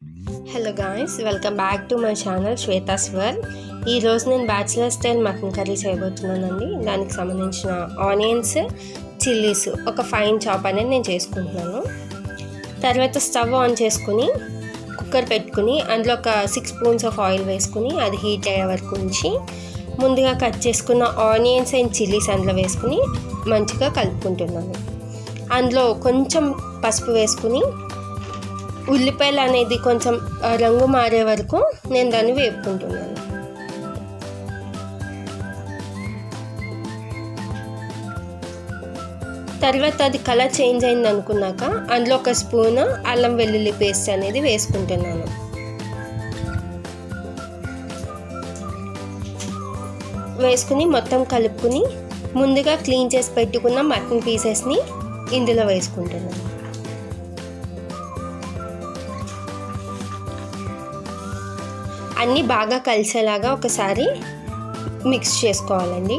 Hello guys, welcome back to my channel Shweta's world. ఈరోజు నేను bachelor style mutton curry చేయబోతున్నానండి. దానికి సంబంధించిన ఆనియన్స్, చిల్లీస్ ఒక ఫైన్ చాప్ అనేది నేను చేసుకుంటున్నాను. తర్వాత స్టవ్ ఆన్ చేసుకుని కుక్కర్ పెట్టుకుని అందులో ఒక 6 స్పూన్స్ ఆఫ్ ఆయిల్ వేసుకుని అది హీట్ అయ్యే వరకు ఉంచి ముందుగా కట్ చేసుకున్న ఆనియన్స్ అండ్ చిల్లీస్ అందులో వేసుకుని మంచిగా కలుపుకుంటున్నాను. అందులో కొంచెం పసుపు వేసుకుని ఉల్లిపాయలు అనేది కొంచెం రంగు మారే వరకు నేను దాన్ని వేపుకుంటున్నాను. తర్వాత అది కలర్ చేంజ్ అయింది అనుకున్నాక అందులో ఒక స్పూన్ అల్లం వెల్లుల్లి పేస్ట్ అనేది వేసుకుంటున్నాను. వేసుకుని మొత్తం కలుపుకుని ముందుగా క్లీన్ చేసి పెట్టుకున్న మటన్ పీసెస్ని ఇందులో వేసుకుంటున్నాను. అన్నీ బాగా కలిసేలాగా ఒకసారి మిక్స్ చేసుకోవాలండి.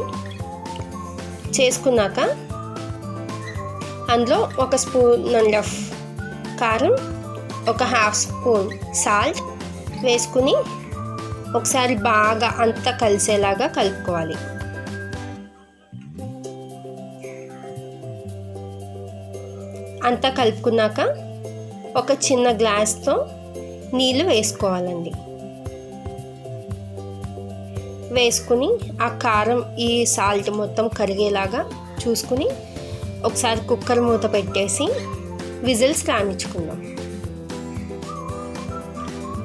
చేసుకున్నాక అందులో 1 స్పూన్ అండ్ హాఫ్ కారం, ఒక 1/2 స్పూన్ సాల్ట్ వేసుకుని ఒకసారి బాగా అంతా కలిసేలాగా కలుపుకోవాలి. అంతా కలుపుకున్నాక ఒక చిన్న గ్లాస్తో నీళ్ళు వేసుకోవాలండి. వేసుకుని ఆ కారం ఈ సాల్ట్ మొత్తం కరిగేలాగా చూసుకుని ఒకసారి కుక్కర్ మూత పెట్టేసి విజిల్స్ రానిచ్చుకుందాం.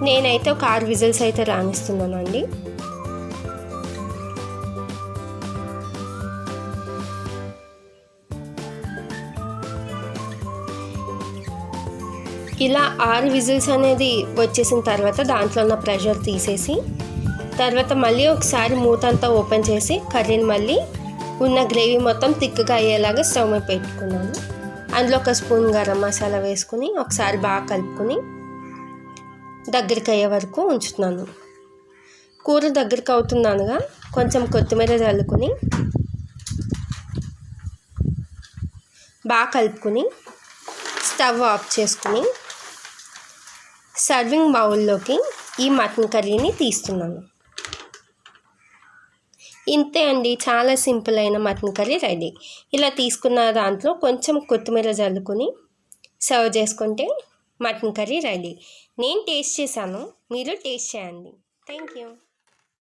నేనైతే ఒక 6 విజిల్స్ అయితే రానిస్తున్నానండి. ఇలా 6 విజిల్స్ అనేది వచ్చేసిన తర్వాత దాంట్లో ఉన్న ప్రెషర్ తీసేసి తర్వాత మళ్ళీ ఒకసారి మూత అంతా ఓపెన్ చేసి కర్రీని మళ్ళీ ఉన్న గ్రేవీ మొత్తం థిక్గా అయ్యేలాగా స్టవ్ మీద పెట్టుకున్నాను. అందులో 1 స్పూన్ గరం మసాలా వేసుకుని ఒకసారి బాగా కలుపుకొని దగ్గరికి అయ్యే వరకు ఉంచుతున్నాను. కూర దగ్గరికి అవుతున్నానుగా కొంచెం కొత్తిమీర చల్లుకుని బాగా కలుపుకొని స్టవ్ ఆఫ్ చేసుకుని సర్వింగ్ బౌల్లోకి ఈ మటన్ కర్రీని తీస్తున్నాను. ఇంతే అండి, చాలా సింపుల్ అయిన మటన్ కర్రీ రెడీ. ఇలా తీసుకున్న దాంట్లో కొంచెం కొత్తిమీర జల్లుకొని సర్వ్ చేసుకుంటే మటన్ కర్రీ రెడీ. నేను టేస్ట్ చేశాను, మీరు టేస్ట్ చేయండి. Thank you.